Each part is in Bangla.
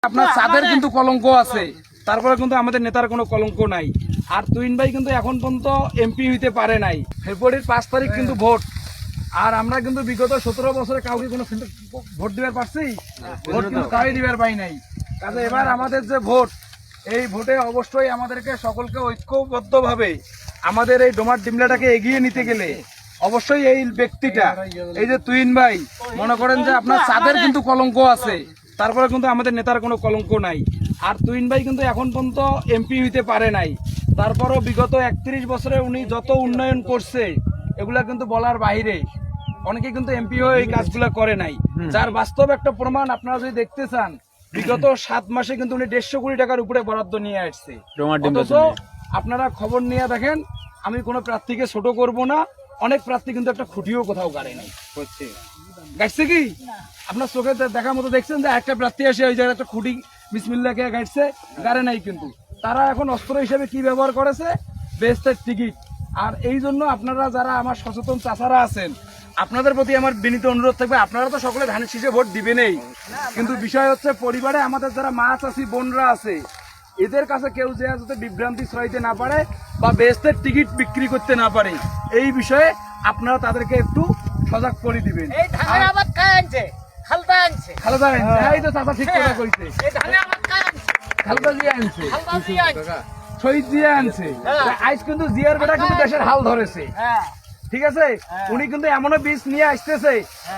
আপনার চাঁদের কিন্তু কলঙ্ক আছে, তারপরে কিন্তু আমাদের নেতার কোনো কলঙ্ক নাই। আর তুহিন ভাই কিন্তু এখন পর্যন্ত এমপি হইতে পারে নাই। ফেব্রুয়ারির 5 তারিখ কিন্তু ভোট, আর আমরা কিন্তু বিগত 17 বছরে কাউকে কোনো ভোট দিবার পারছি? ভোট কিন্তু কাউই দিবার পাই নাই। কাজে এবার আমাদের যে ভোট, এই ভোটে অবশ্যই আমাদেরকে সকলকে ঐক্যবদ্ধভাবে আমাদের এই ডোমার ডিমলাটাকে এগিয়ে নিতে গেলে অবশ্যই এই ব্যক্তিটা, এই যে তুহিন ভাই, মনে করেন যে আপনার চাঁদের কিন্তু কলঙ্ক আছে, তারপরে কিন্তু আমাদের নেতার কোনো কলঙ্ক নাই। আর তুহিন ভাই কিন্তু এখন পর্যন্ত এমপি হইতে পারে নাই। তারপরও বিগত 31 বছরে উনি যত উন্নয়ন করছে এগুলা কিন্তু বলার বাইরে। অনেকে কিন্তু এমপি হয়ে এই কাজগুলা করে নাই, যার বাস্তব একটা প্রমাণ আপনারা যদি দেখতে চান, বিগত 7 মাসে কিন্তু উনি 150 কোটি টাকার উপরে বরাদ্দ নিয়ে আসছে। অথচ আপনারা খবর নিয়ে দেখেন, আমি কোনো প্রার্থীকে ছোট করব না, অনেক প্রার্থী কিন্তু একটা খুঁটিও কোথাও গাড়ে নাই। গাইছে কি আপনার চোখে দেখার মতো দেখছেন যে একটা প্রার্থী এসে ওই জায়গায় একটা খুঁটি বিসমিল্লাহকে গাইছে, গাড়ে নাই। কিন্তু তারা এখন অস্ত্র হিসেবে কি ব্যবহার করেছে? বেহেশতের টিকিট। আর এই জন্য আপনারা যারা আমার সচেতন চাচারা আছেন, আপনাদের প্রতি আমার বিনীত অনুরোধ থাকবে, আপনারা তো সকলে ধানের শীষে ভোট দিবেনই, কিন্তু বিষয় হচ্ছে পরিবারে আমাদের যারা মা চাষি বোনরা আছে, এদের কাছে কেউ যে যাতে বিভ্রান্তি ছড়াইতে না পারে বা বেহেশতের টিকিট বিক্রি করতে না পারে, এই বিষয়ে আপনারা তাদেরকে একটু সজাগ করে দিবেন। খালেদা আনছে, এই তো চাচা ঠিক কথা কইছে, খালেদা জিয়া আনছে, শহীদ জিয়া আনছে। আজ কিন্তু জিয়ার বেটা কিন্তু দেশের হাল ধরেছে, ঠিক আছে? উনি কিন্তু এমনও বীজ নিয়ে আসতেছে,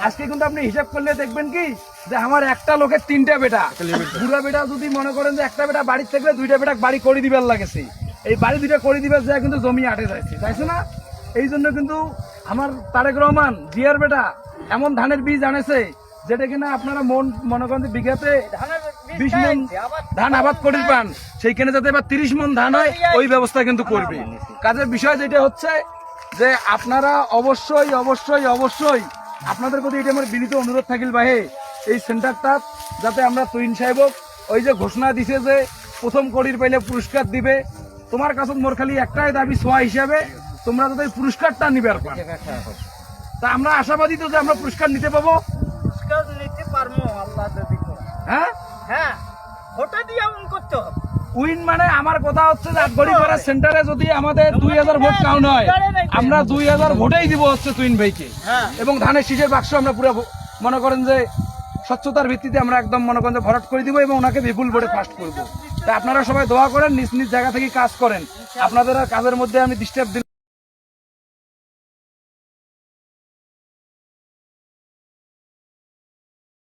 আজকে কিন্তু আপনি হিসাব করলে দেখবেন কি যে আমার একটা লোকের 3টা বেটা, বুড়া বেটা যদি মনে করেন যে একটা বেটা বাড়ির থাকলে 2টা বেটা বাড়ি করে দিবার লাগেছে, এই বাড়ি 2টা করে দিবার যায় কিন্তু জমি আটে যাচ্ছে, তাইছে না? এই জন্য কিন্তু আমার তারেক রহমান জিয়ার বেটা এমন ধানের বীজ আনেছে যেটা কিনা আপনারা মনে করেন যে বিঘাতে 20 মন ধান আবাদ করে পান, সেইখানে যাতে এবার 30 মন ধান হয় ওই ব্যবস্থা কিন্তু করবে। কাজের বিষয় যেটা হচ্ছে যে আপনারা অবশ্যই অবশ্যই অবশ্যই আপনাদের প্রতি এটা আমার বিনীত অনুরোধ থাকিল ভাই, এই সেন্টারটা যাতে আমরা তুহিন সাহেব ওই যে ঘোষণা দিছে যে প্রথম কড়ির পাইলে পুরস্কার দিবে, তোমার কাছে মোর খালি একটাই দাবি ছোঁয়া হিসাবে তোমরা যাতে পুরস্কারটা নিবার পারো। তা আমরা আশাবাদী তো যে আমরা পুরস্কার নিতে পাবো, হ্যাঁ হ্যাঁ, ভোটে দিয়ে করতে হবে। উইন মানে আমার কথা হচ্ছে যে আটগড়িপাড়া সেন্টারে যদি আমাদের 2000 ভোট কাউন্ট হয়, আমরা 2000 ভোটেই দিব হচ্ছে তুহিন ভাইকে, এবং ধানের শীষের বাক্স আমরা পুরো মনে করেন যে স্বচ্ছতার ভিত্তিতে আমরা একদম মনে করেন যে ভরাট করে দিব এবং ওনাকে বিপুল ভোটে ফার্স্ট করবো। তা আপনারা সবাই দোয়া করেন, নিজ নিজ জায়গা থেকে কাজ করেন, আপনাদের কাজের মধ্যে আমি ডিস্টার্ব দিই।